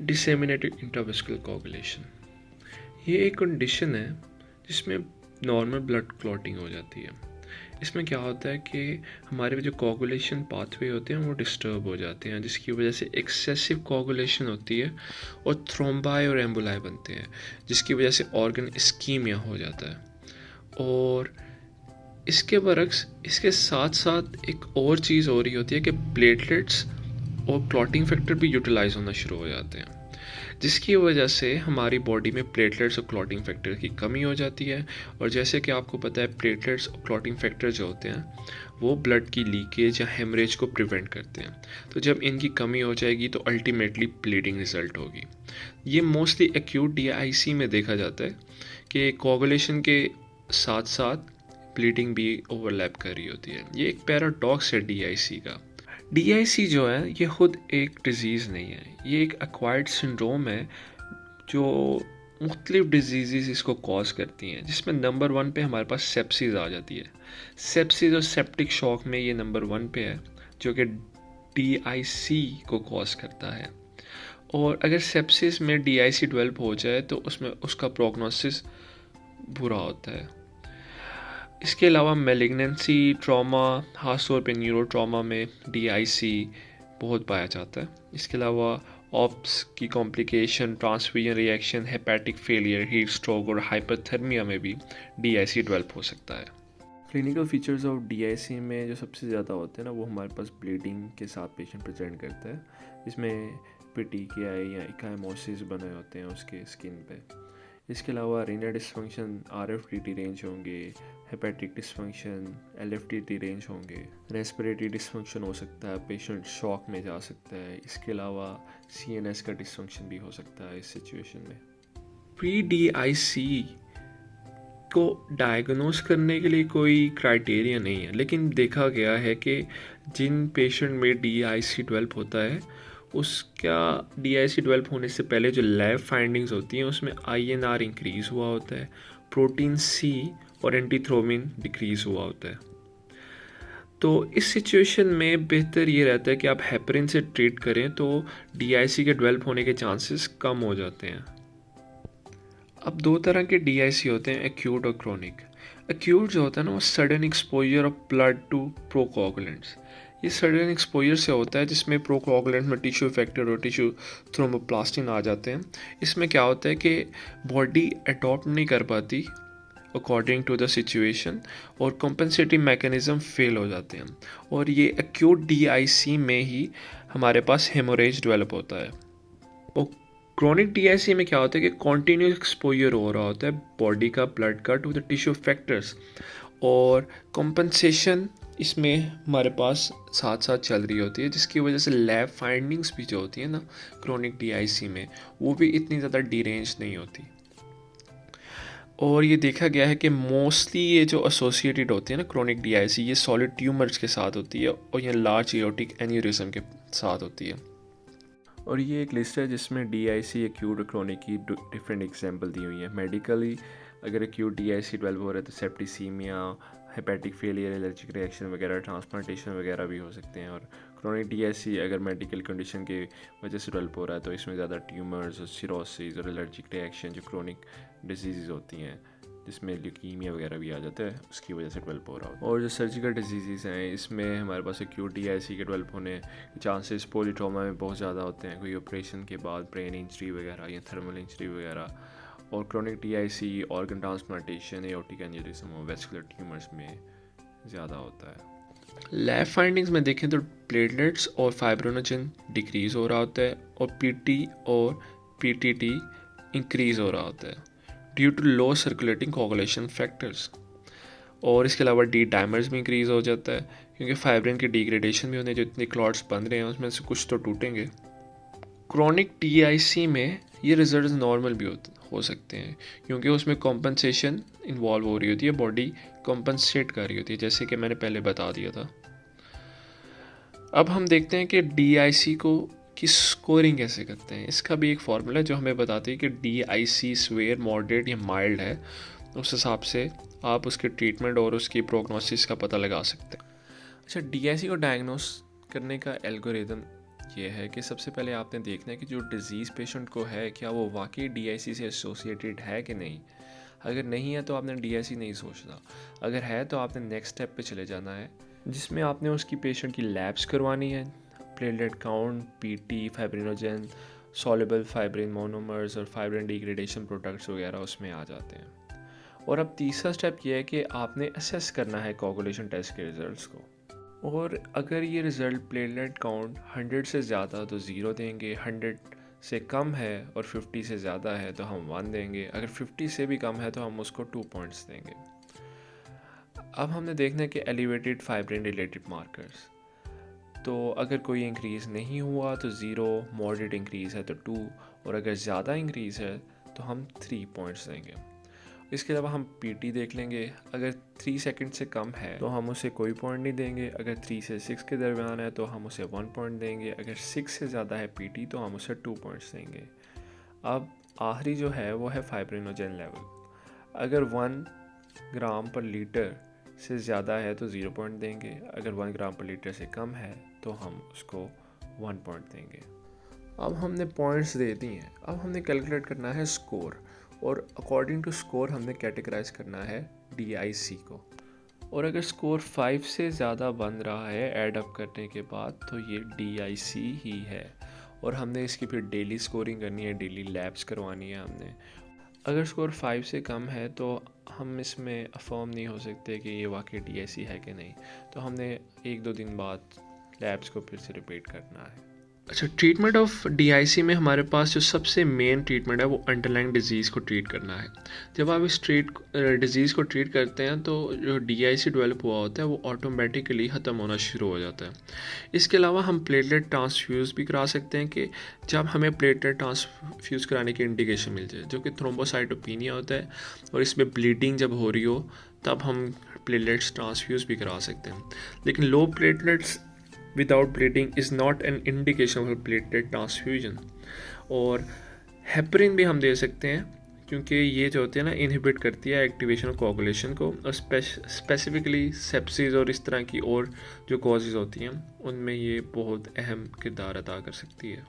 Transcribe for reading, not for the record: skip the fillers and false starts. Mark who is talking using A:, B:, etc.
A: Disseminated intravascular coagulation, ये एक condition है जिसमें नॉर्मल ब्लड क्लॉटिंग हो जाती है। इसमें क्या होता है कि हमारे जो कोगुलेशन पाथवे होते हैं वो डिस्टर्ब हो जाते हैं, जिसकी वजह से एक्सेसिव कोगुलेशन होती है और थ्रोम्बाई और एम्बुलाई बनते हैं, जिसकी वजह से ऑर्गन इस्कीमिया हो जाता है। और इसके बरक्स इसके साथ साथ एक और चीज़ हो रही होती है कि प्लेटलेट्स और क्लॉटिंग फैक्टर भी यूटिलाइज होना शुरू हो जाते हैं, जिसकी वजह से हमारी बॉडी में प्लेटलेट्स और क्लॉटिंग फैक्टर की कमी हो जाती है। और जैसे कि आपको पता है, प्लेटलेट्स और क्लॉटिंग फैक्टर जो होते हैं वो ब्लड की लीकेज या हेमरेज को प्रिवेंट करते हैं। तो जब इनकी कमी हो जाएगी तो अल्टीमेटली ब्लीडिंग रिजल्ट होगी। ये मोस्टली एक्यूट DIC में देखा जाता है कि कोगुलेशन के साथ साथ ब्लीडिंग भी ओवरलैप कर रही होती है। ये एक पैराडॉक्स है DIC का। DIC जो है ये खुद एक डिज़ीज़ नहीं है, ये एक एक्वायर्ड सिंड्रोम है जो मुख्तलिफ डिजीज़ इसको कॉज करती हैं, जिसमें नंबर 1 पे हमारे पास सेप्सिस आ जाती है। सेप्सिस और सेप्टिक शॉक में ये नंबर 1 पे है, जो कि DIC को कॉज करता है। और अगर सेप्सिस में DIC डेवलप हो जाए तो उसमें उसका प्रोग्नोसिस बुरा होता है। इसके अलावा मेलिग्नेंसी, ट्रॉमा, खासतौर पे न्यूरो ट्रॉमा में DIC बहुत पाया जाता है। इसके अलावा ऑप्स की complication, transfusion reaction, hepatic failure, heat stroke और हाइपरथर्मिया में भी DIC डेवलप हो सकता है।
B: क्लिनिकल फीचर्स ऑफ DIC में जो सबसे ज़्यादा होते हैं ना, वो हमारे पास ब्लीडिंग के साथ पेशेंट प्रेजेंट करता है, जिसमें पेटिकियाई या इकाइमोसिस बने होते हैं उसके स्किन पे। इसके अलावा रीनल डिस्फंक्शन, RFTT रेंज होंगे, हेपेटिक डिस्फंक्शन, LFTT रेंज होंगे, रेस्पिरेटरी डिस्फंक्शन हो सकता है, पेशेंट शॉक में जा सकता है। इसके अलावा CNS का डिस्फंक्शन भी हो सकता है इस सिचुएशन में।
A: प्री DIC को डायग्नोस करने के लिए कोई क्राइटेरिया नहीं है, लेकिन देखा गया है कि जिन पेशेंट में DIC डेवलप होता है उसका DIC डेवलप होने से पहले जो लैब फाइंडिंग्स होती हैं उसमें INR इंक्रीज़ हुआ होता है, प्रोटीन C और एंटीथ्रोमिन डिक्रीज़ हुआ होता है। तो इस सिचुएशन में बेहतर ये रहता है कि आप हेपरिन से ट्रीट करें तो DIC के डेवलप होने के चांसेस कम हो जाते हैं। अब 2 तरह के DIC होते हैं, एक्यूट और क्रोनिक। एक्यूट जो होता है ना, वो sudden exposure of blood to procoagulants. ये सडन एक्सपोजर से होता है जिसमें प्रोकोगुलेंट में टिश्यू फैक्टर और टिश्यू थ्रोम्बोप्लास्टिन आ जाते हैं। इसमें क्या होता है कि बॉडी अडॉप्ट नहीं कर पाती अकॉर्डिंग टू द सिचुएशन और कॉम्पनसेटिंग मैकेनिज्म फेल हो जाते हैं। और ये एक्यूट DIC में ही हमारे पास हेमोरेज डेवलप होता है। और क्रोनिक DIC में क्या होता है कि कॉन्टीन्यूस एक्सपोजर हो रहा होता है बॉडी का ब्लड का टू द टिश्यू फैक्टर्स, और कॉम्पनसेशन इसमें हमारे पास साथ साथ चल रही होती है, जिसकी वजह से लैब फाइंडिंग्स भी जो होती है ना क्रोनिक DIC में, वो भी इतनी ज़्यादा डिरेंज नहीं होती। और ये देखा गया है कि मोस्टली ये जो एसोसिएटेड होती है ना क्रोनिक DIC, ये सॉलिड ट्यूमर्स के साथ होती है और ये लार्ज एओर्टिक एन्यूरिज्म के साथ होती है।
B: और ये एक लिस्ट है जिसमें DIC एक्यूट और क्रोनिक की डिफरेंट एग्जांपल दी हुई है। मेडिकली अगर एक्यूट DIC डेवलप हो रहा है तो septicaemia, hepatic failure, allergic reaction वगैरह, ट्रांसप्लांटेशन वगैरह भी हो सकते हैं। और क्रोनिक DIC अगर मेडिकल कंडीशन की वजह से डेवलप हो रहा है तो इसमें ज़्यादा ट्यूमर्स और सिरोसिस और एलर्जिक रिएक्शन जो क्रोनिक डिजीज़ होती हैं, जिसमें ल्यूकीमिया वगैरह भी आ जाता है, उसकी वजह से डेवलप हो रहा होता है। और जो सर्जिकल डिजीज़ हैं, इसमें हमारे पास एक्यूट DIC के डेवलप होने के चांसेस पॉलीट्रॉमा में बहुत ज़्यादा होते हैं, कोई ऑपरेशन के बाद ब्रेन इंजरी वगैरह या थर्मल इंजरी वगैरह। और chronic DIC organ transplantation, aortic aneurysm और वेस्कुलर ट्यूमर्स में ज़्यादा होता है।
A: लैब फाइंडिंग्स में देखें तो प्लेटलेट्स और फाइब्रोनोजन डिक्रीज़ हो रहा होता है और PT और PTT इंक्रीज़ हो रहा होता है due to low circulating coagulation factors. और इसके अलावा D डायमर्स भी इंक्रीज़ हो जाता है क्योंकि फाइब्रिन की डिग्रेडेशन भी होने, जो इतने क्लॉट्स बन रहे हैं उसमें से कुछ तो टूटेंगे। क्रोनिक DIC में ये रिजल्ट नॉर्मल भी हो सकते हैं क्योंकि उसमें कॉम्पनसेशन इन्वॉल्व हो रही होती है, बॉडी कॉम्पनसेट कर रही होती है, जैसे कि मैंने पहले बता दिया था। अब हम देखते हैं कि DIC को की स्कोरिंग कैसे करते हैं। इसका भी एक फार्मूला है जो हमें बताती है कि DIC स्वेयर, मॉडरेट या माइल्ड है, उस हिसाब से आप उसके ट्रीटमेंट और उसकी प्रोग्नोसिस का पता लगा सकते हैं।
B: अच्छा, DIC को डायग्नोस करने का एल्गोरिदम ये है कि सबसे पहले आपने देखना है कि जो डिज़ीज़ पेशेंट को है क्या वो वाकई DIC से एसोसिएटेड है कि नहीं। अगर नहीं है तो आपने DIC नहीं सोचना, अगर है तो आपने नेक्स्ट स्टेप पे चले जाना है, जिसमें आपने उसकी पेशेंट की लैब्स करवानी है। Platelet count, PT, fibrinogen, soluble fibrin monomers और फाइब्रिन डिग्रेडेशन प्रोडक्ट्स वगैरह उसमें आ जाते हैं। और अब तीसरा स्टेप ये है कि आपने असेस करना है कोगुलेशन टेस्ट के रिज़ल्ट्स को। और अगर ये रिज़ल्ट प्लेटलेट काउंट 100 से ज़्यादा तो 0 देंगे, 100 से कम है और 50 से ज़्यादा है तो हम 1 देंगे, अगर 50 से भी कम है तो हम उसको 2 पॉइंट्स देंगे। अब हमने देखना है कि एलिवेटेड फाइब्रिन रिलेटेड मार्कर्स, तो अगर कोई इंक्रीज़ नहीं हुआ तो 0, मॉडरेट इंक्रीज़ है तो 2 और अगर ज़्यादा इंक्रीज़ है तो हम 3 पॉइंट्स देंगे। इसके अलावा हम PT देख लेंगे, अगर 3 सेकंड से कम है तो हम उसे कोई पॉइंट नहीं देंगे, अगर 3 से 6 के दरमियान है तो हम उसे 1 पॉइंट देंगे, अगर 6 से ज़्यादा है PT तो हम उसे 2 पॉइंट्स देंगे। अब आखिरी जो है वो है फाइब्रिनोजन लेवल, अगर 1 ग्राम पर लीटर से ज़्यादा है तो 0 पॉइंट देंगे, अगर 1 ग्राम पर लीटर से कम है तो हम उसको 1 पॉइंट देंगे। अब हमने पॉइंट्स दे दी हैं, अब हमने कैलकुलेट करना है स्कोर, और अकॉर्डिंग टू स्कोर हमने कैटेगराइज करना है DIC को। और अगर स्कोर 5 से ज़्यादा बन रहा है ऐड अप करने के बाद तो ये DIC ही है, और हमने इसकी फिर डेली स्कोरिंग करनी है, डेली लैब्स करवानी है हमने। अगर स्कोर 5 से कम है तो हम इसमें अफर्म नहीं हो सकते कि ये वाकई DIC है कि नहीं, तो हमने 1-2 दिन बाद लैब्स को फिर से रिपीट करना है।
A: अच्छा, ट्रीटमेंट ऑफ DIC में हमारे पास जो सबसे मेन ट्रीटमेंट है वो अंडरलाइंग डिजीज़ को ट्रीट करना है। जब आप इस डिजीज़ को ट्रीट करते हैं तो जो DIC डेवलप हुआ होता है वो ऑटोमेटिकली ख़त्म होना शुरू हो जाता है। इसके अलावा हम प्लेटलेट ट्रांसफ्यूज़ भी करा सकते हैं कि जब हमें प्लेटलेट ट्रांसफ्यूज़ कराने की इंडिकेशन मिल जाए, जो कि थ्रोम्बोसाइटोपिनिया होता है, और इसमें ब्लीडिंग जब हो रही हो तब हम प्लेटलेट्स ट्रांसफ्यूज़ भी करा सकते हैं। लेकिन लो platelets without bleeding is not an indication of platelet transfusion। और हेपरिन भी हम दे सकते हैं क्योंकि ये जो होती है ना इनहिबिट करती है एक्टिवेशन ऑफ कोगुलेशन को, और स्पेसिफिकली सेप्सिस और इस तरह की और जो कॉजेज़ होती हैं उनमें ये बहुत अहम किरदार अदा कर सकती है।